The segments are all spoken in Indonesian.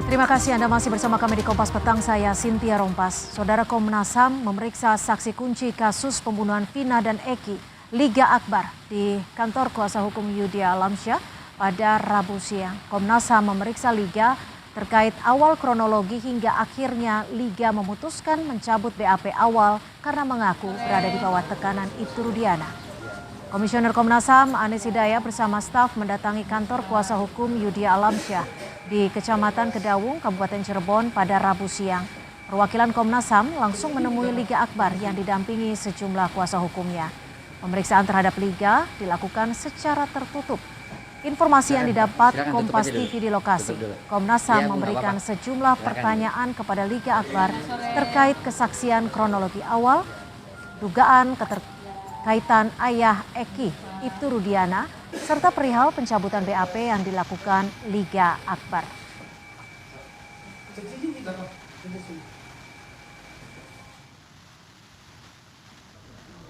Terima kasih Anda masih bersama kami di Kompas Petang, saya Cynthia Rompas. Saudara Komnas HAM memeriksa saksi kunci kasus pembunuhan Vina dan Eki, Liga Akbar, di kantor kuasa hukum Yudya Alamsyah pada Rabu siang. Komnas HAM memeriksa Liga terkait awal kronologi hingga akhirnya Liga memutuskan mencabut BAP awal karena mengaku berada di bawah tekanan Ibtu Rudiana. Komisioner Komnas HAM Anies Hidayah bersama staf mendatangi kantor kuasa hukum Yudya Alamsyah di Kecamatan Kedawung, Kabupaten Cirebon pada Rabu siang. Perwakilan Komnas HAM langsung menemui Liga Akbar yang didampingi sejumlah kuasa hukumnya. Pemeriksaan terhadap Liga dilakukan secara tertutup. Informasi yang didapat Kompas TV di lokasi, Komnas HAM memberikan sejumlah pertanyaan kepada Liga Akbar terkait kesaksian kronologi awal, dugaan keterkaitan ayah Eki, Ibtu Rudiana, serta perihal pencabutan BAP yang dilakukan Liga Akbar.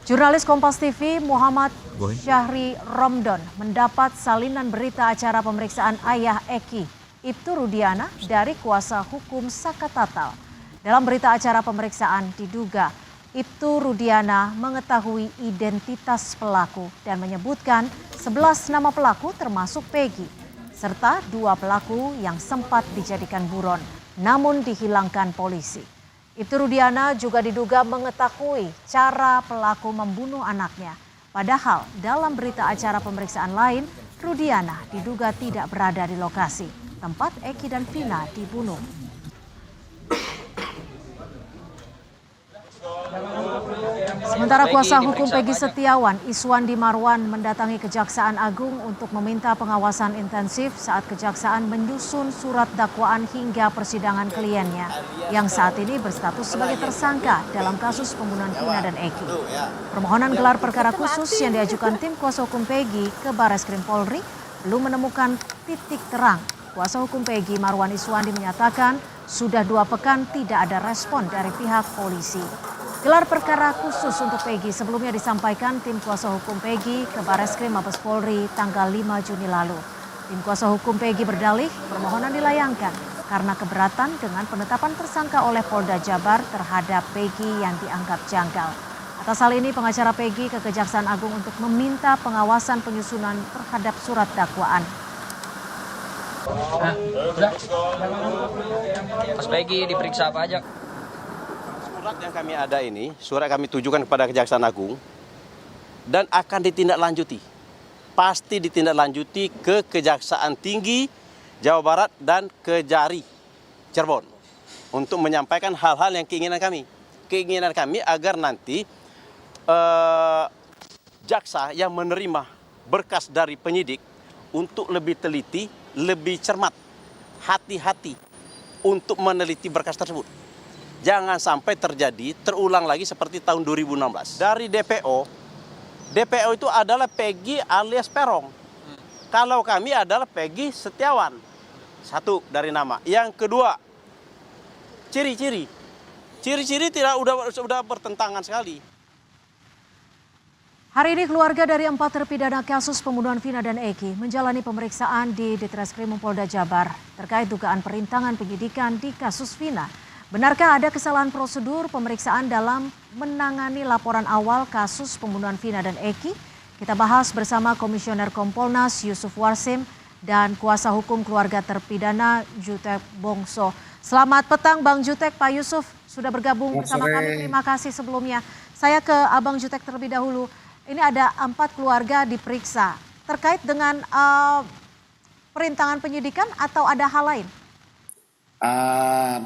Jurnalis Kompas TV Muhammad Syahri Romdon mendapat salinan berita acara pemeriksaan ayah Eki, Ibtu Rudiana dari kuasa hukum Saka Tatal. Dalam berita acara pemeriksaan diduga Ibtu Rudiana mengetahui identitas pelaku dan menyebutkan 11 nama pelaku termasuk Peggy, serta 2 pelaku yang sempat dijadikan buron namun dihilangkan polisi. Ibtu Rudiana juga diduga mengetahui cara pelaku membunuh anaknya. Padahal dalam berita acara pemeriksaan lain, Rudiana diduga tidak berada di lokasi tempat Eki dan Vina dibunuh. Sementara kuasa hukum Peggy Setiawan, Iswandi Marwan, mendatangi Kejaksaan Agung untuk meminta pengawasan intensif saat Kejaksaan menyusun surat dakwaan hingga persidangan kliennya yang saat ini berstatus sebagai tersangka dalam kasus pembunuhan Vina dan Eki. Permohonan gelar perkara khusus yang diajukan tim kuasa hukum Peggy ke Barreskrim Polri belum menemukan titik terang. Kuasa hukum Peggy, Marwan Iswandi, menyatakan sudah 2 pekan tidak ada respon dari pihak polisi. Gelar perkara khusus untuk Peggy sebelumnya disampaikan tim kuasa hukum Peggy ke Barreskrim Mabes Polri tanggal 5 Juni lalu. Tim kuasa hukum Peggy berdalih permohonan dilayangkan karena keberatan dengan penetapan tersangka oleh Polda Jabar terhadap Peggy yang dianggap janggal. Atas hal ini pengacara Peggy ke Kejaksaan Agung untuk meminta pengawasan penyusunan terhadap surat dakwaan. Mas Peggy diperiksa apa aja? Surat yang kami ada ini, surat kami tujukan kepada Kejaksaan Agung dan akan ditindaklanjuti. Pasti ditindaklanjuti ke Kejaksaan Tinggi Jawa Barat dan Kejari Cirebon untuk menyampaikan hal-hal yang keinginan kami. Keinginan kami agar nanti jaksa yang menerima berkas dari penyidik untuk lebih teliti, lebih cermat, hati-hati untuk meneliti berkas tersebut. Jangan sampai terulang lagi seperti tahun 2016. Dari DPO itu adalah Peggy alias Perong. Kalau kami adalah Peggy Setiawan. 1 dari nama. Yang kedua, ciri-ciri. Ciri-ciri sudah bertentangan sekali. Hari ini keluarga dari 4 terpidana kasus pembunuhan Vina dan Eki menjalani pemeriksaan di Ditreskrim Polda Jabar terkait dugaan perintangan penyidikan di kasus Vina. Benarkah ada kesalahan prosedur pemeriksaan dalam menangani laporan awal kasus pembunuhan Vina dan Eki? Kita bahas bersama Komisioner Kompolnas Yusuf Warsim dan kuasa hukum keluarga terpidana Jutek Bongso. Selamat petang Bang Jutek, Pak Yusuf sudah bergabung bersama kami. Terima kasih sebelumnya. Saya ke Abang Jutek terlebih dahulu. Ini ada 4 keluarga diperiksa terkait dengan perintangan penyidikan atau ada hal lain?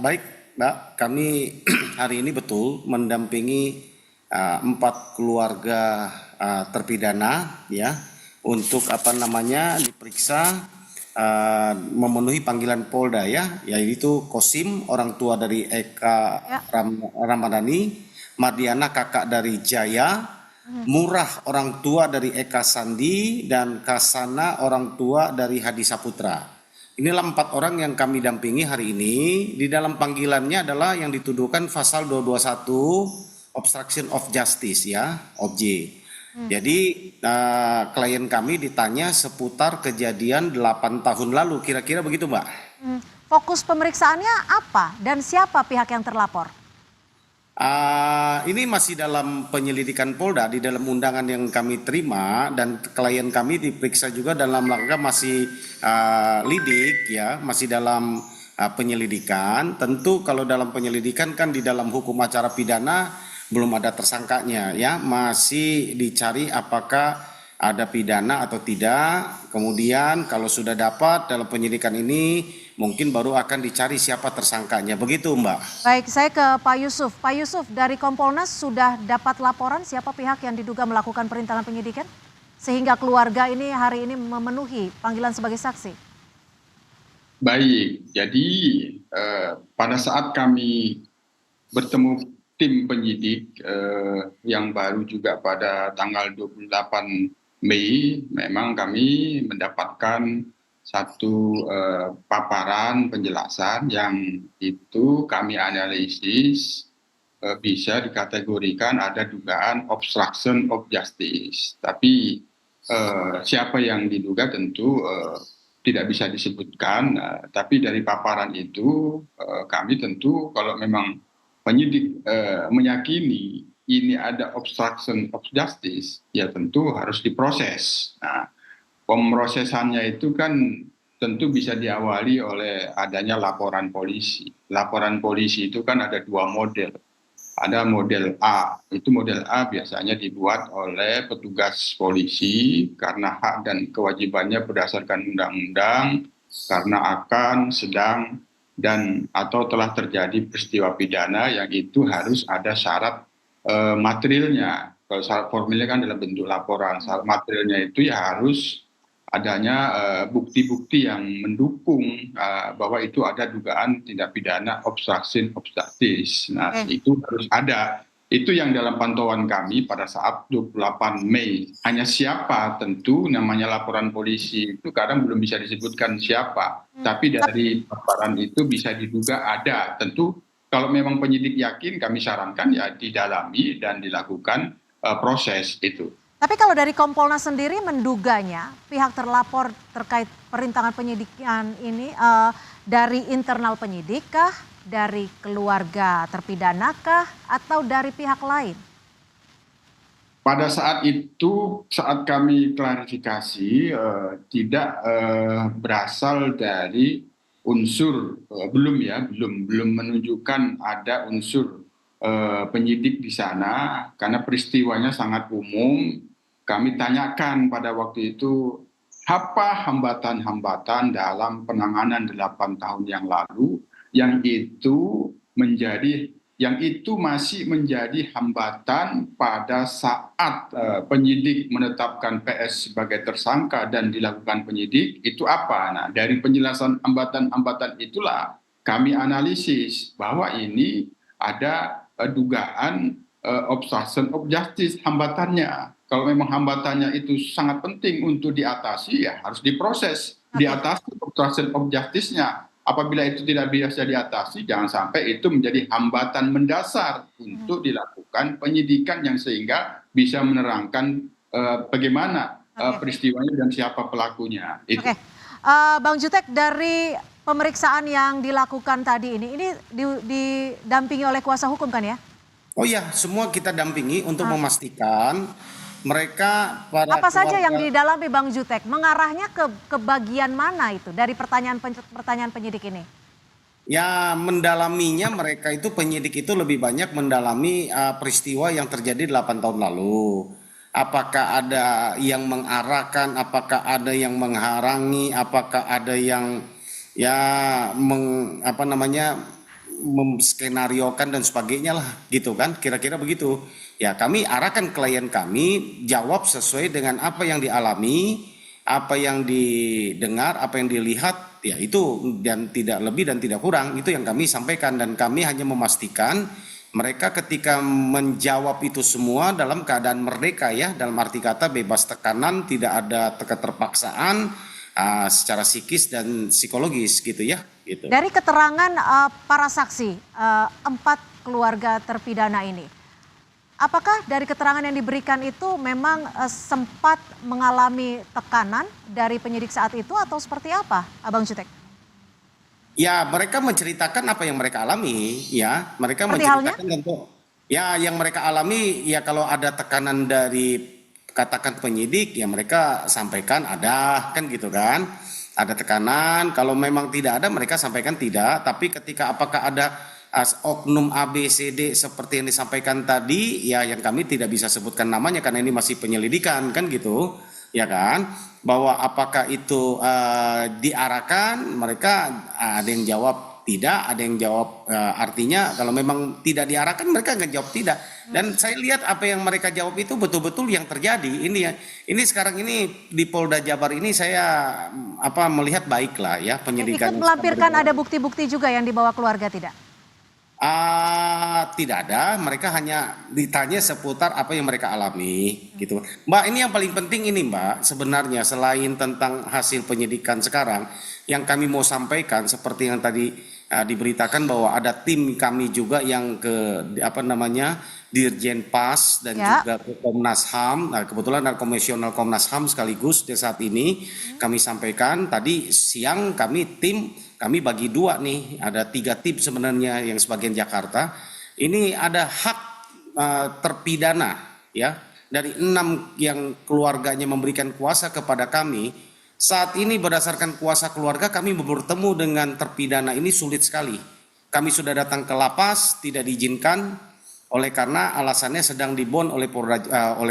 Baik. Mbak, kami hari ini betul mendampingi 4 keluarga terpidana ya untuk diperiksa memenuhi panggilan Polda yaitu Kosim, orang tua dari Eka Ramadhani, Mardiana kakak dari Jaya, Murah orang tua dari Eka Sandi, dan Kasana orang tua dari Hadi Saputra. Inilah 4 orang yang kami dampingi hari ini. Di dalam panggilannya adalah yang dituduhkan pasal 221 obstruction of justice OJ. Jadi klien kami ditanya seputar kejadian 8 tahun lalu, kira-kira begitu Mbak. fokus pemeriksaannya apa dan siapa pihak yang terlapor? Ini masih dalam penyelidikan Polda di dalam undangan yang kami terima, dan klien kami diperiksa juga dalam rangka masih lidik ya, masih dalam penyelidikan. Tentu kalau dalam penyelidikan kan di dalam hukum acara pidana belum ada tersangkanya ya, masih dicari apakah ada pidana atau tidak. Kemudian kalau sudah dapat dalam penyidikan ini mungkin baru akan dicari siapa tersangkanya. Begitu Mbak. Baik, saya ke Pak Yusuf. Pak Yusuf, dari Kompolnas sudah dapat laporan siapa pihak yang diduga melakukan perintangan penyidikan? Sehingga keluarga ini hari ini memenuhi panggilan sebagai saksi. Baik, jadi pada saat kami bertemu tim penyidik yang baru juga pada tanggal 28 Mei, memang kami mendapatkan satu paparan penjelasan yang itu kami analisis bisa dikategorikan ada dugaan obstruction of justice. Tapi siapa yang diduga tentu tidak bisa disebutkan, tapi dari paparan itu kami tentu kalau memang penyidik meyakini ini ada obstruction of justice, ya tentu harus diproses. Nah, pemrosesannya itu kan tentu bisa diawali oleh adanya laporan polisi. Laporan polisi itu kan ada dua model. Ada model A, itu model A biasanya dibuat oleh petugas polisi karena hak dan kewajibannya berdasarkan undang-undang, karena akan, sedang, dan atau telah terjadi peristiwa pidana yang itu harus ada syarat materialnya. Kalau syarat formilnya kan dalam bentuk laporan, syarat materialnya itu ya harus adanya bukti-bukti yang mendukung bahwa itu ada dugaan tindak pidana obstruction of justice. Nah, itu harus ada. Itu yang dalam pantauan kami pada saat 28 Mei. Hanya siapa tentu namanya laporan polisi itu kadang belum bisa disebutkan siapa. Tapi dari paparan itu bisa diduga ada. Tentu kalau memang penyidik yakin kami sarankan ya didalami dan dilakukan proses itu. Tapi kalau dari Kompolnas sendiri menduganya pihak terlapor terkait perintangan penyidikan ini dari internal penyidik kah, dari keluarga terpidana kah, atau dari pihak lain? Pada saat itu, saat kami klarifikasi, tidak berasal dari unsur, belum menunjukkan ada unsur penyidik di sana, karena peristiwanya sangat umum. Kami tanyakan pada waktu itu, apa hambatan-hambatan dalam penanganan 8 tahun yang lalu yang itu masih menjadi hambatan pada saat penyidik menetapkan PS sebagai tersangka dan dilakukan penyidik, itu apa? Nah, dari penjelasan hambatan-hambatan itulah kami analisis bahwa ini ada dugaan obstruction of justice hambatannya. Kalau memang hambatannya itu sangat penting untuk diatasi, ya harus diproses, diatasi obstruction of justice-nya. Apabila itu tidak bisa diatasi, jangan sampai itu menjadi hambatan mendasar untuk dilakukan penyidikan yang sehingga bisa menerangkan bagaimana peristiwanya dan siapa pelakunya. Itu. Bang Jutek, dari pemeriksaan yang dilakukan tadi ini didampingi oleh kuasa hukum kan ya? Oh ya, semua kita dampingi untuk memastikan mereka para apa saja yang didalami Bang Jutek? Mengarahnya ke bagian mana itu dari pertanyaan penyidik ini? Ya, mendalaminya mereka itu penyidik itu lebih banyak mendalami peristiwa yang terjadi 8 tahun lalu. Apakah ada yang mengarahkan, apakah ada yang menghalangi, apakah ada yang memskenariokan dan sebagainya lah gitu kan, kira-kira begitu. Ya, kami arahkan klien kami jawab sesuai dengan apa yang dialami, apa yang didengar, apa yang dilihat, ya itu, dan tidak lebih dan tidak kurang, itu yang kami sampaikan. Dan kami hanya memastikan mereka ketika menjawab itu semua dalam keadaan merdeka ya, dalam arti kata bebas tekanan, tidak ada keterpaksaan secara psikis dan psikologis gitu ya. Gitu. Dari keterangan para saksi, 4 keluarga terpidana ini, apakah dari keterangan yang diberikan itu memang sempat mengalami tekanan dari penyidik saat itu atau seperti apa, Abang Jutek? Ya, mereka menceritakan apa yang mereka alami, ya. Mereka Seperti halnya? menceritakan tentu, ya yang mereka alami, ya kalau ada tekanan dari katakan penyidik, ya mereka sampaikan ada, kan gitu kan. Ada tekanan, kalau memang tidak ada mereka sampaikan tidak, tapi ketika apakah ada oknum A, B, C, D seperti yang disampaikan tadi, ya yang kami tidak bisa sebutkan namanya karena ini masih penyelidikan, kan gitu, ya kan, bahwa apakah itu diarahkan, mereka ada yang jawab tidak, ada yang jawab artinya kalau memang tidak diarahkan mereka nggak jawab tidak. Dan saya lihat apa yang mereka jawab itu betul-betul yang terjadi. Ini ya, ini sekarang ini di Polda Jabar ini saya melihat baik lah ya penyidikan. Ikut melampirkan ada bukti-bukti juga yang dibawa keluarga tidak? Tidak ada, mereka hanya ditanya seputar apa yang mereka alami gitu. Mbak, ini yang paling penting ini Mbak, sebenarnya selain tentang hasil penyidikan sekarang, yang kami mau sampaikan seperti yang tadi diberitakan bahwa ada tim kami juga yang ke Dirjen Pas dan juga ke Komnas HAM. Nah, kebetulan ada komisioner Komnas HAM sekaligus di saat ini kami sampaikan tadi siang kami bagi dua nih, ada 3 tim sebenarnya yang sebagian Jakarta. Ini ada hak terpidana ya dari 6 yang keluarganya memberikan kuasa kepada kami. Saat ini berdasarkan kuasa keluarga kami bertemu dengan terpidana ini sulit sekali. Kami sudah datang ke lapas tidak diizinkan oleh karena alasannya sedang dibon oleh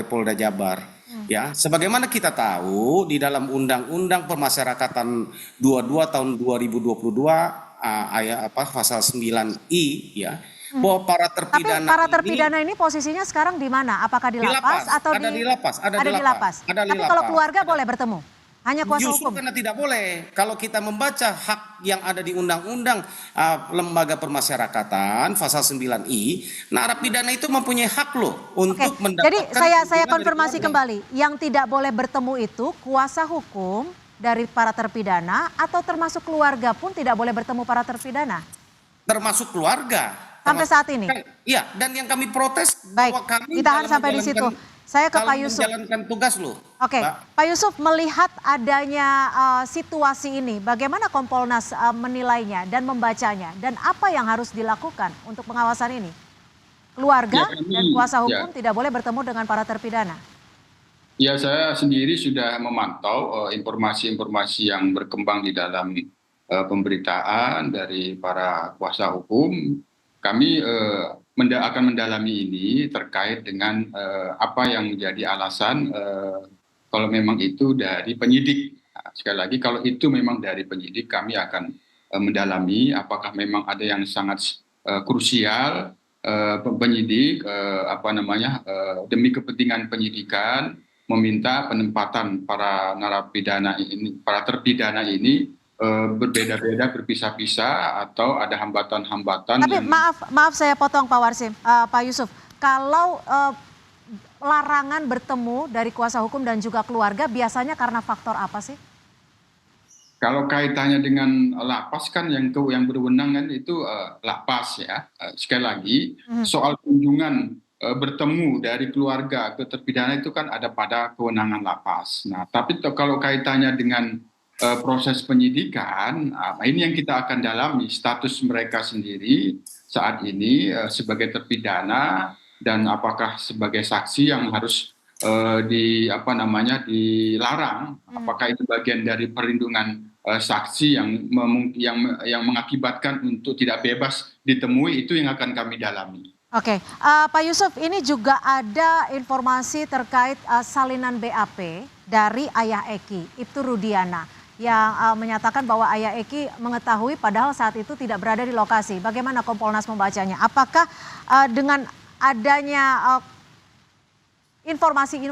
Polda Jabar. Ya, sebagaimana kita tahu di dalam Undang-Undang Pemasyarakatan 22 tahun 2022 pasal 9I ya, bahwa para Tapi terpidana para terpidana ini posisinya sekarang di mana? Apakah di lapas atau ada di lapas, ada di lapas? ada di Tapi kalau lapas. keluarga boleh bertemu? Hanya kuasa Justru hukum? karena tidak boleh. Kalau kita membaca hak yang ada di Undang-Undang Lembaga Permasyarakatan pasal 9I, narapidana itu mempunyai hak loh untuk mendapatkan. Jadi saya perlindungan dari konfirmasi keluarga. kembali, yang tidak boleh bertemu itu kuasa hukum dari para terpidana atau termasuk keluarga pun tidak boleh bertemu para terpidana? Termasuk keluarga. Sampai saat ini? Iya, dan yang kami protes Baik, bahwa kami ditahan dalam sampai di situ. Saya ke Pak Yusuf. menjalankan tugas loh. Oke, Mbak. Pak Yusuf, melihat adanya situasi ini, bagaimana Kompolnas menilainya dan membacanya, dan apa yang harus dilakukan untuk pengawasan ini? Keluarga dan kuasa hukum tidak boleh bertemu dengan para terpidana. Ya, saya sendiri sudah memantau informasi-informasi yang berkembang di dalam pemberitaan dari para kuasa hukum. Kami akan mendalami ini terkait dengan apa yang menjadi alasan kalau memang itu dari penyidik. Nah, sekali lagi kalau itu memang dari penyidik, kami akan mendalami apakah memang ada yang sangat krusial penyidik demi kepentingan penyidikan meminta penempatan para narapidana ini, para terpidana ini berbeda-beda, berpisah-pisah, atau ada hambatan-hambatan. Tapi maaf saya potong Pak Warsim, Pak Yusuf, kalau larangan bertemu dari kuasa hukum dan juga keluarga biasanya karena faktor apa sih? Kalau kaitannya dengan lapas kan yang berwenang kan itu lapas ya. Sekali lagi soal kunjungan bertemu dari keluarga ke terpidana itu kan ada pada kewenangan lapas. Nah, tapi kalau kaitannya dengan proses penyidikan, ini yang kita akan dalami status mereka sendiri saat ini sebagai terpidana dan apakah sebagai saksi yang harus dilarang, apakah itu bagian dari perlindungan saksi yang mengakibatkan untuk tidak bebas ditemui, itu yang akan kami dalami. Oke, Pak Yusuf, ini juga ada informasi terkait salinan BAP dari ayah Eki, Ibtu Rudiana, yang menyatakan bahwa ayah Eki mengetahui padahal saat itu tidak berada di lokasi. Bagaimana Kompolnas membacanya? Apakah dengan adanya informasi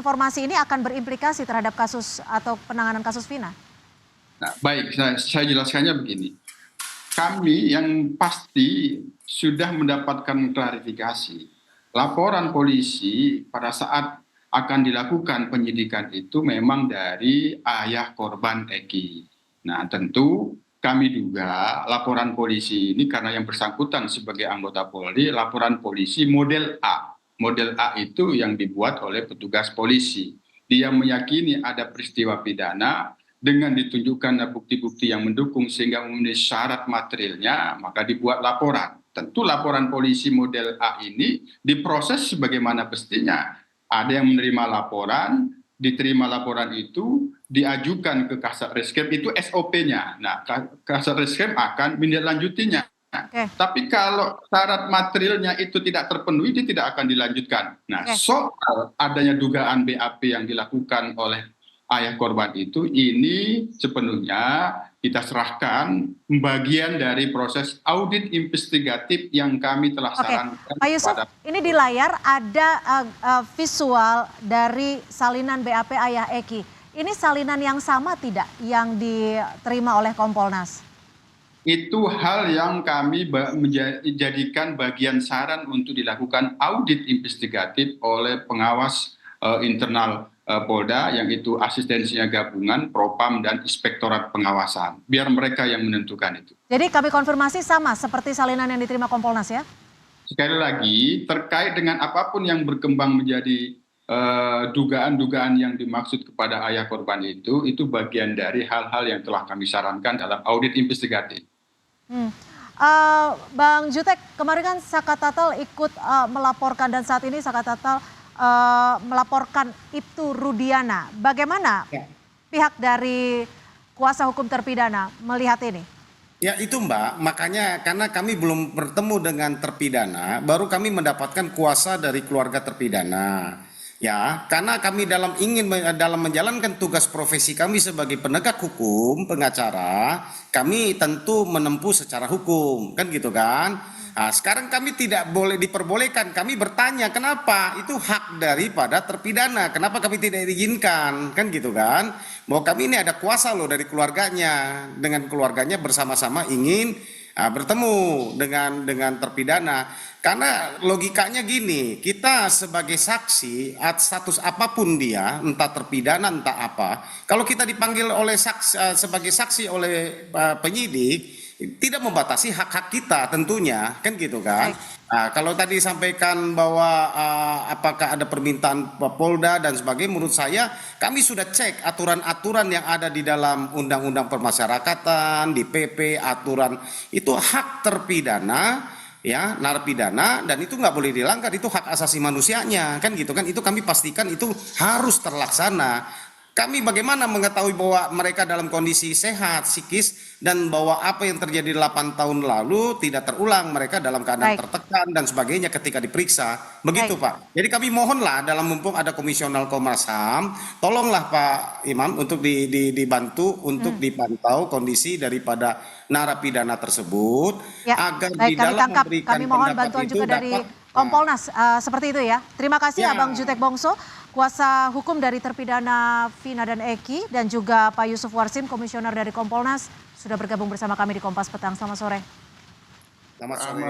ini akan berimplikasi terhadap kasus atau penanganan kasus Vina? Nah, baik, saya jelaskannya begini. Kami yang pasti sudah mendapatkan klarifikasi. Laporan polisi pada saat akan dilakukan penyidikan itu memang dari ayah korban Eki. Nah, tentu kami duga laporan polisi ini karena yang bersangkutan sebagai anggota Polri, laporan polisi model A. Model A itu yang dibuat oleh petugas polisi. Dia meyakini ada peristiwa pidana dengan ditunjukkan bukti-bukti yang mendukung sehingga memenuhi syarat materialnya, maka dibuat laporan. Tentu laporan polisi model A ini diproses sebagaimana mestinya. Ada yang menerima laporan, diterima laporan itu, diajukan ke Kasat Reskrim, itu SOP-nya. Nah, Kasat Reskrim akan menindaklanjutinya. Tapi kalau syarat materialnya itu tidak terpenuhi, dia tidak akan dilanjutkan. Nah, soal adanya dugaan BAP yang dilakukan oleh ayah korban itu, ini sepenuhnya kita serahkan bagian dari proses audit investigatif yang kami telah sarankan. Pak Yusuf, ini di layar ada visual dari salinan BAP ayah Eki. Ini salinan yang sama tidak yang diterima oleh Kompolnas? Itu hal yang kami menjadikan bagian saran untuk dilakukan audit investigatif oleh pengawas internal Polda, yang itu asistensinya gabungan, Propam, dan Inspektorat Pengawasan. Biar mereka yang menentukan itu. Jadi kami konfirmasi sama seperti salinan yang diterima Kompolnas ya? Sekali lagi, terkait dengan apapun yang berkembang menjadi dugaan-dugaan yang dimaksud kepada ayah korban itu bagian dari hal-hal yang telah kami sarankan dalam audit investigatif. Bang Jutek, kemarin kan Sakatatal ikut melaporkan dan saat ini Sakatatal melaporkan Ibtu Rudiana. Bagaimana pihak dari kuasa hukum terpidana melihat ini? Ya itu Mbak, makanya karena kami belum bertemu dengan terpidana, baru kami mendapatkan kuasa dari keluarga terpidana. Ya, karena kami dalam menjalankan tugas profesi kami sebagai penegak hukum, pengacara, kami tentu menempuh secara hukum, kan gitu kan? Nah, sekarang kami tidak boleh diperbolehkan, kami bertanya kenapa itu hak daripada terpidana, kenapa kami tidak diizinkan, kan gitu kan? Bahwa kami ini ada kuasa loh dari keluarganya, dengan keluarganya bersama-sama ingin bertemu dengan terpidana. Karena logikanya gini, kita sebagai saksi, status apapun dia, entah terpidana entah apa, kalau kita dipanggil oleh sebagai saksi oleh penyidik, tidak membatasi hak-hak kita tentunya, kan gitu kan. Nah, kalau tadi sampaikan bahwa apakah ada permintaan Polda dan sebagainya, menurut saya kami sudah cek aturan-aturan yang ada di dalam Undang-Undang Permasyarakatan, di PP, aturan itu hak terpidana, ya, narapidana, dan itu nggak boleh dilanggar, itu hak asasi manusianya, kan gitu kan. Itu kami pastikan itu harus terlaksana. Kami bagaimana mengetahui bahwa mereka dalam kondisi sehat psikis dan bahwa apa yang terjadi 8 tahun lalu tidak terulang, mereka dalam keadaan tertekan dan sebagainya ketika diperiksa. Begitu Pak. Jadi kami mohonlah dalam mumpung ada Komisioner Komnas HAM, tolonglah Pak Imam untuk dibantu untuk dipantau kondisi daripada narapidana tersebut agar di dalam memberikan kami mohon bantuan juga dari Kompolnas seperti itu ya. Terima kasih Abang Jutek Bongso, kuasa hukum dari terpidana Vina dan Eki, dan juga Pak Yusuf Warsim, komisioner dari Kompolnas, sudah bergabung bersama kami di Kompas Petang. Selamat sore. Selamat sore.